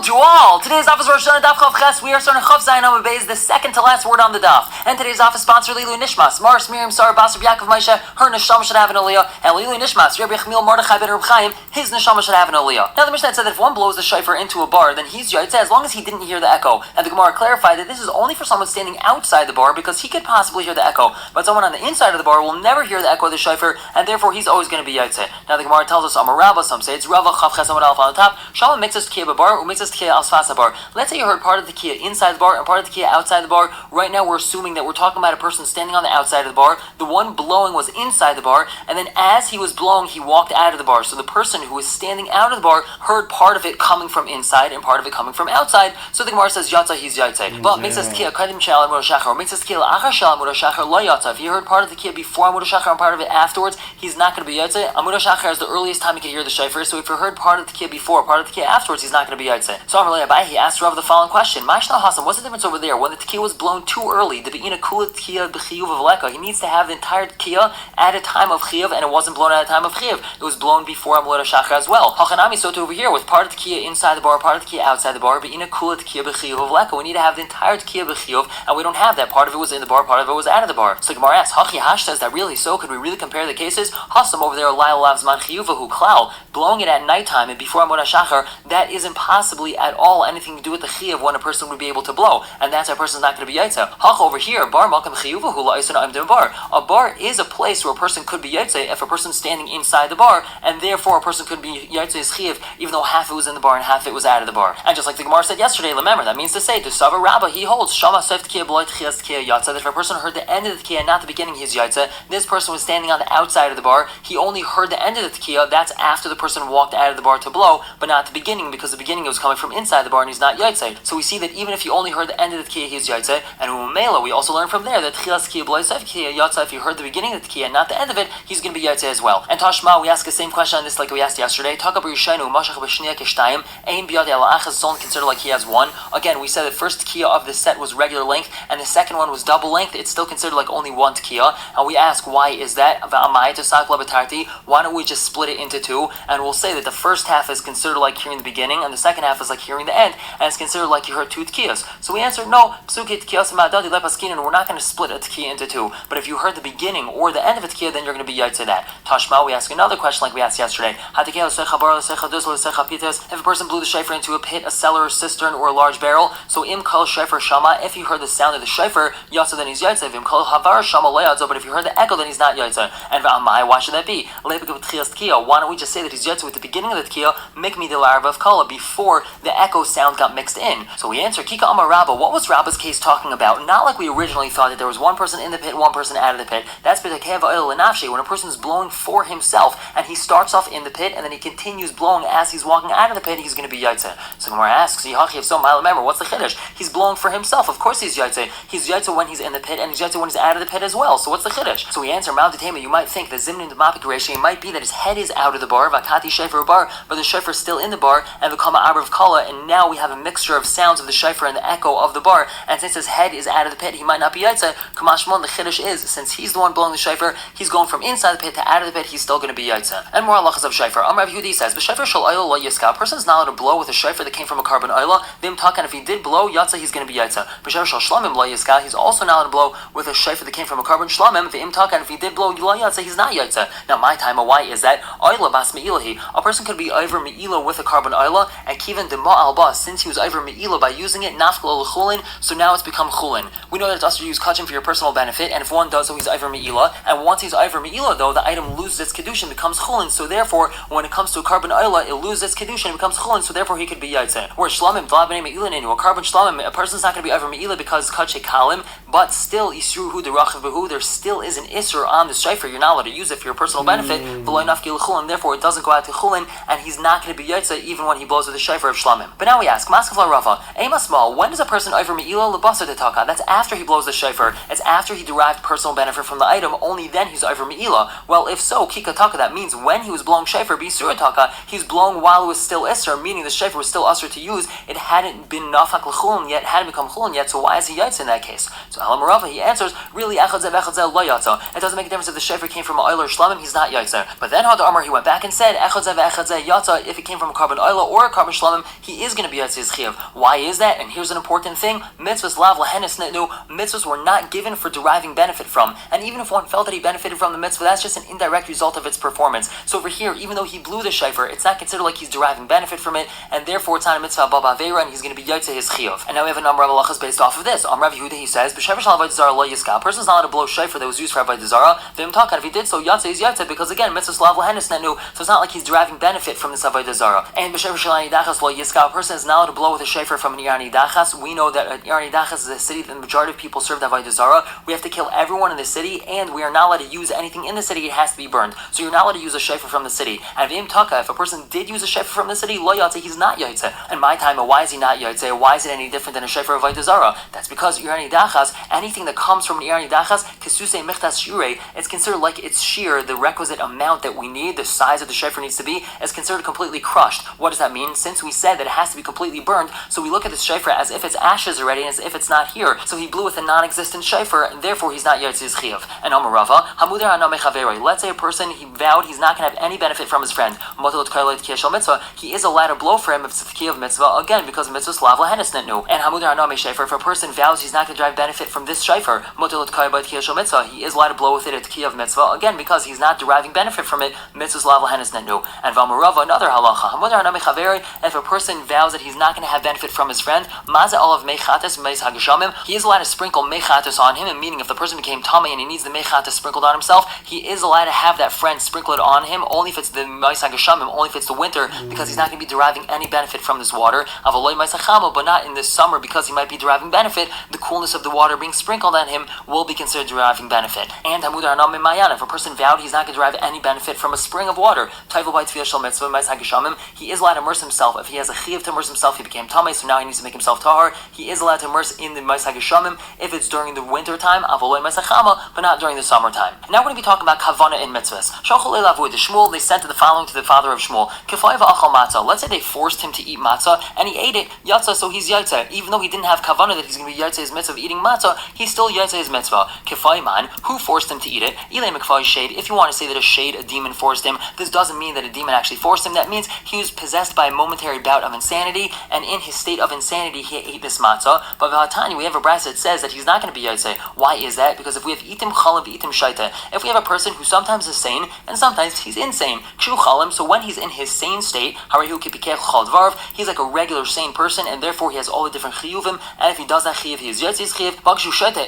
to all! Today's office Rosh Hashanah Daf Chav Ches. We are starting Chav Zayin Amud Beis, the second to last word on the Daf. And today's office sponsor Lilu Nishmas, Mars Miriam Sarah Basar Yaakov Moshe, her neshama should have an aliyah, and Lilu Nishmas, Rabbi Chmiel Mordechai ben Reb Chaim, his neshama should have an aliyah. Now the Mishnah said that if one blows the shofar into a bar, then he's yaitze as long as he didn't hear the echo. And the Gemara clarified that this is only for someone standing outside the bar because he could possibly hear the echo, but someone on the inside of the bar will never hear the echo of the shofar, and therefore he's always going to be yaitze. Now the Gemara tells us Amar Rabba, some say it's Rava Chav Ches Amud Aleph on the top. Shalom makes us tkiyah bar, or makes us tkiyah al sfasa bar. Let's say you heard part of the tkiyah inside the bar and part of the tkiyah outside the bar. Right now we're assuming that we're talking about a person standing on the outside of the bar. The one blowing was inside the bar, and then as he was blowing, he walked out of the bar. So the person who was standing out of the bar heard part of it coming from inside and part of it coming from outside. So the Gemara says yatsa, he's yatsa. But makes us tkiyah kadim shal amud shachar, or makes us tkiyah achar shal amud shachar lo yatsa. If he heard part of the tkiyah before amud shachar and part of it afterwards, he's not going to be yatsa. Amud shachar is the earliest time he could hear the shofar. So if you heard part of the tkiyah before, part of the tkiyah afterwards, he's not going to be yatsa. So Rabbi, he asked Rav the following question: Ma'ishna Hasam, what's the difference over there when the tkiyah was blown too early? The beina kula tkiyah b'chiyuv of leka. He needs to have the entire tkiyah at a time of chiyuv, and it wasn't blown at a time of chiyuv. It was blown before amud shachar as well. Hachanami, so to over here with part of the tkiyah inside the bar, part of the tkiyah outside the bar. Beina kula tkiyah b'chiyuv of leka. We need to have the entire tkiyah b'chiyuv, and we don't have that. Part of it was in the bar, part of it was out of the bar. So Gemara asks, Hachi Hashta, is that really so? Could we really compare the cases? Hasam over there, Lail Lavzman chiyuvahu klal, blowing it at nighttime and before amud shachar. That isn't possibly at all anything to do with the chiyuv when a person would be able to blow, and that's why a person's not going to be yaitza. Hach over here, bar malkam chiyuvahu la'isen amdim bar. A bar is a place where a person could be yaitza if a person's standing inside the bar, and therefore a person could be yaitza his chiyuv even though half it was in the bar and half it was out of the bar. And just like the Gemara said yesterday, remember that means to say to Sava Rabba, he holds shama seif tkiyah b'loy tchiyas tkiyah yatza, that if a person heard the end of the tkiyah, not the beginning, he's yaitza. This person was standing on the outside of the bar. He only heard the end of the tkiyah. That's after the person walked out of the bar to blow, but not the beginning, because the beginning was coming from inside the bar and he's not yaitza. So we see that even if you only heard the end of the tkiyah, he's yaitza. And umela, we also learn from there that tchilas tkiyah b'loy seif tkiyah yatza, if you heard the beginning of the tkiyah, not the end of it, he's going to be yaitza as well. And Tashma, we ask the same question on this like we asked yesterday. Takab Rishaynu mashach b'shniyah kishtayim ein biyad el achas, it's only considered like he has one. Again, we said the first tkiyah of the set was regular length, and the second one was double length. It's still considered like only one tkiyah. And we ask, why is that? Why don't we just split it into two? And we'll say that the first half is considered like hearing the beginning, and the second half is like hearing the end, and it's considered like you heard two tkiyahs. So we answered, no, and we're not going to split a tkiyah into two. But if you heard the beginning or the end of a tkiyah, then you're going to be yaitze that. Tashma, we ask another question like we asked yesterday. If a person blew the shofar into a pit, a cellar, a cistern, or a large barrel, so im kol shofar shama, if you heard the sound of the shofar, yatsa, then he's yaitze. Im kol havar shama lo, but if you heard the echo, then he's not yaitze. And v'amai, why should that be? Why don't we just say that he's yaitze with the beginning of the tkiyah, make me the larva of kala, before the echo sound got mixed in? So we answer, Kika Amar Rabba, what was Rabba's case talking about? Not like we originally thought that there was one person in the pit, one person out of the pit. That's when a person is blowing for himself, and he starts off in the pit, and then he continues blowing as he's walking out of the pit, he's going to be yaitze. So Gemara asks, remember, what's the chiddush? He's blowing for himself, of course he's yaitze. He's yaitze when he's in the pit, and he's yaitze when he's out of the pit as well. So what's the chiddush? So we answer, you might think the zimnin demapik ratio might be that his head is out of the bar, vakati shofar bar, but the shofar is still in the bar, and the kama abrav kala, and now we have a mixture of sounds of the shofar and the echo of the bar, and since his head is out of the pit, he might not be yaitze. Kamashmon, the chiddush is, since he's the one blowing the shofar, he's going from inside the pit to out of the pit, he's still going to be yaitze. And more halachas of shofar. Rav Yehudi says, "B'shofar shel oil lo yiska." A person's not allowed to blow with a shofar that came from a carbon oila. Vim takan, if he did blow yatza, he's going to be yaitze. B'shofar shel shlamim lo yiska. He's also not allowed to blow with a shofar that came from a carbon shlamim. Vim takan, if he did blow lo yatza, he's not yaitze. Now my time, why is that? Oila bas me'ilahi. A person could be over me'ila with a carbon oila, and kivan de ma'al bas, since he was over me'ila by using it, nafkal l'chulin, so now it's become chulin. We know that it's also to use kachim for your personal benefit, and if one does so, he's over me'ila, and once he's over me'ila though, the item loses its kedushin, becomes chulin, so therefore, when it comes to a carbon oila, it loses its kedushin, it becomes chulin, so therefore he could be yaitze. Whereas shlamim, v'labnei me'ilin inu, a carbon shlamim, a person's not going to be over me'ila because kach kalim, but still, isruhu derachav behu, there still is an isur on the shofar, you're not allowed to use it for your personal benefit, v'lo nafki l'chulin, therefore it doesn't go out to chulin, and he's not going to be yaitze even when he blows with the shofar of shlamim. But now we ask, maskavla rava, ema small, when does a person over me'ila lebasar tetaka? That's after he blows the shofar, it's after he derived personal benefit from the item, only then he's over me'ila. Well, if so, kikataka, that means when he was blowing shofar, bisurataka, he was blowing while it was still isser, meaning the shofar was still usher to use, it hadn't been nafak l'chulin yet, hadn't become chulin yet, so why is he yaitze in that case? So Alam Rava, he answers, really, echad zev lo yatza. It doesn't make a difference if the shofar came from an oil or shlamim, he's not yaitze. But then Hadar Amar, he went back and said, echad zev yatza, if it came from a carbon oil or a carbon shlamim, he is going to be yotze his chiyuv. Why is that? And here's an important thing: mitzvahs lav lahenes netnu. Mitzvahs were not given for deriving benefit from, and even if one felt that he benefited from the mitzvah, that's just an indirect result of its performance. So over here, even though he blew the shofar, it's not considered like he's deriving benefit from it, and therefore it's not a mitzvah baba aveira, and he's going to be yotze his chiyuv. And now we have a number of halachas based off of this. Rav Yehuda, he says, b'shofar shel avodah zara lo yiska. A person's not allowed to blow shofar that was used for avodah zara. If he did so, yotze is yotze, because again, mitzvahs lav lahenes netnu. So it's not like he's deriving benefit from this avodah zara. And b'shofar shel anidachas lo yiska. A person is not allowed to blow with a shofar from an ir anidachas. We know that ir anidachas is a city that the majority of people serve the avodah zara. We have to kill everyone in the city, and we are not allowed to use anything in the city. It has to be burned. So you're not allowed to use a shofar from the city. And if a person did use a shofar from the city, lo yotze, he's not yotze. And my time, why is he not yotze? Why is it any different than a shofar of avodah zara? That's because ir anidachas, anything that comes from an ir anidachas, kesuse mechtas shure, it's considered like it's sheer, the requisite amount that we need, the size of the shofar needs to be, is considered completely crushed. What does that mean? Since we said that it has to be completely burned, so we look at this shofar as if it's ashes already, and as if it's not here. So he blew with a non-existent shofar, and therefore he's not yotze his chiyuv. And Amarava, hamuder haname chaveroi. Let's say a person, he vowed he's not going to have any benefit from his friend. He is allowed to blow for him if it's the key of mitzvah, again, because mitzvah slav lahenes netnu. And hamuder haname shofar, if a person vows he's not going to derive benefit from this shofar, he is allowed to blow with it at the key of mitzvah, again, because he's not deriving benefit from it, mitzvah slav lahenes netnu. And Vamarava, another halacha, hamuder haname chaveri, if a person vows that he's not going to have benefit from his friend, maze olav mechates meis hageshamim, he is allowed to sprinkle mechates on him, and meaning if the person became tummy and he needs the mechates sprinkled on himself, he is allowed to have that friend sprinkle it on him, only if it's the meis hageshamim, only if it's the winter, because he's not going to be deriving any benefit from this water. Avaloi meis hachamo, but not in the summer, because he might be deriving benefit. The coolness of the water being sprinkled on him will be considered deriving benefit. And hamudar anam mayan, if a person vowed he's not going to derive any benefit from a spring of water, taival by tefillah shel mitzvah meis hageshamim, he is allowed to immerse himself. If he has a chiyuv to immerse himself, he became tamei, so now he needs to make himself tahar. He is allowed to immerse in the meis hageshamim if it's during the winter time, avoloi meis hachama, but not during the summertime. Now we're going to be talking about kavana in mitzvahs. Shalchol elavu the Shmuel, they sent the following to the father of Shmuel. Kefayva achal matzah. Let's say they forced him to eat matzah, and he ate it, yatsa, so he's yatsa. Even though he didn't have kavana that he's going to be yatsa his mitzvah of eating matzah, he's still yatsa his mitzvah. Kefayman, who forced him to eat it? Ilay mekfay shade. If you want to say that a demon forced him, this doesn't mean that a demon actually forced him. That means he was possessed by a momentary bout of insanity, and in his state of insanity, he ate this matzah. But v'hatani, we have a brass that says that he's not going to be yatsa. Why is that? Because if we have itim chalim itim shaita, if we have a person who sometimes is sane and sometimes he's insane, kshu chalim, so when he's in his sane state, he's like a regular sane person, and therefore he has all the different chiyuvim, and if he does that chiyuv, he is yatsa his chiyuv.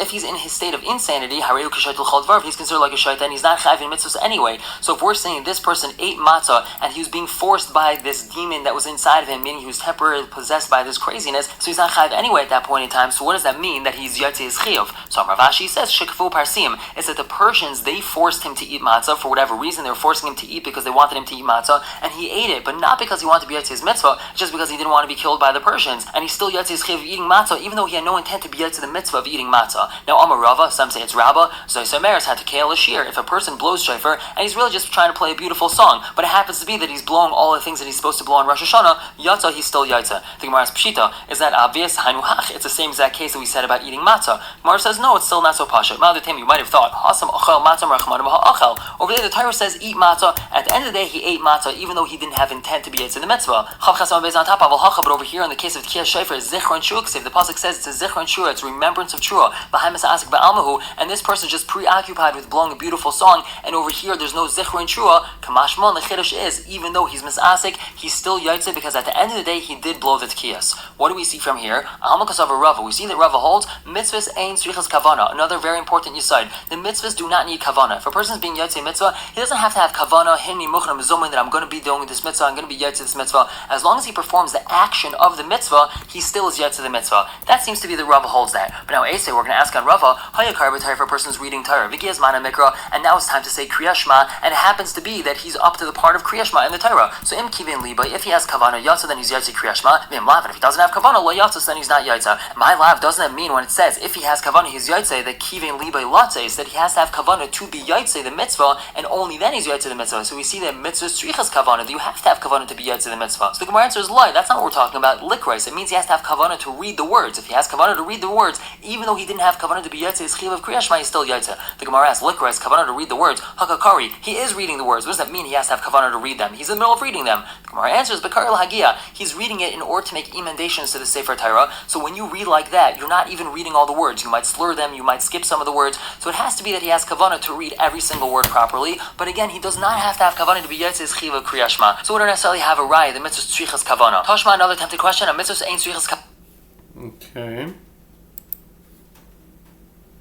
If he's in his state of insanity, he's considered like a shaita, and he's not chayiv in mitzvahs anyway. So if we're saying this person ate matzah, and he was being forced by this demon that was inside of him, meaning he was temporarily possessed by this craziness, so he's not chayiv anyway at that point in time. So what does that mean that he's yatsa his chiyuv? So Rav Ashi says, shikfu parsim, is that the Persians, they forced him to eat matzah for whatever reason. They were forcing him to eat because they wanted him to eat matzah, and he ate it, but not because he wanted to be yatsa his mitzvah, just because he didn't want to be killed by the Persians, and he still yatsa his chiyuv of eating matzah, even though he had no intent to be yatsa the mitzvah of eating matzah. Now Amar Rava, some say it's Rabba, Zoysameres had to kale a shear. If a person blows shofar, and he's really just trying to play a beautiful song, but it happens to be that he's blowing all the things that he's supposed to blow on Rosh Hashanah, yatsa, he's still yatsa. The Gemara's pshita, is that obvious? Hanuhach, it's the same exact case that we said about eating matzah. Gemara says, no, it's still not so pasha. You might have thought, Hasam achel matzah merachman achel. Over there, the Torah says, eat matzah. At the end of the day, he ate matzah, even though he didn't have intent to be yatsa the mitzvah. But over here, in the case of Tkiyah Shofar, it's zichron shua. The pasuk says it's a zichron shua, it's remembrance of trua. And this person is just preoccupied with blowing a beautiful song, and over here there's no zichron trua. Kamashmon, the chiddush is, even though he's misasik, he's still yatsa, because at the end of the day he did blow the tkiyas. What do we see from here? We see that Rava holds mitzvahs ein tzrichas kavana. Another very important yesod. The mitzvahs do not need kavana. If a person is being yatsa mitzvah, he doesn't have to have kavana, hinni muchna mezumin, that I'm going to be doing this mitzvah, I'm going to be yatsa this mitzvah. As long as he performs the action of the mitzvah, he still is yatsa the mitzvah. That seems to be the Rava holds that. But now Asay, we're going to ask on Rava, hayakar b'tayr, if a person's reading Torah, v'giyaz mana mikra, and now it's time to say Kriya Shema, and it happens to be that he's up to the part of Kriya Shema in the Torah. So im kivin liba, if he has kavana yatsa, then he's yatsa Kriya Shema. V'im lav, and if he doesn't have kavana lo yatsa, then he's not yatsa. My lav, doesn't that mean when it says if he has kavana he's yatsa, that kivin liba latsa, is that he has to have kavana to be yatsa the mitzvah, and only then he's yatsa the mitzvah. So we see that mitzvah strichas kavana, that you have to have kavana to be yatsa the mitzvah. So the Gemara answers lie. That's not what we're talking about. Likrais, it means he has to have kavana to read the words. If he has kavana to read the words, even though he didn't have kavana to be yatsa his chiyuv of Kriya Shema, he's still yatsa. The Gemara asks, likrais, kavana to read the words, hakakari, he is reading the words. What does that mean? He has to have kavana to read them. He's in the middle of reading them. The Gemara answers, Bakari Zecharia, he's reading it in order to make emendations to the Sefer Torah. So when you read like that, you're not even reading all the words. You might slur them, you might skip some of the words. So it has to be that he has kavanah to read every single word properly. But again, he does not have to have kavanah to be Yotzei Chiva Kriya Shema. So we don't necessarily have a raya, the mitzvah tzrichas kavanah. Tashma, another tempted question, a mitzvah ain't tzrichas kavanah. Okay.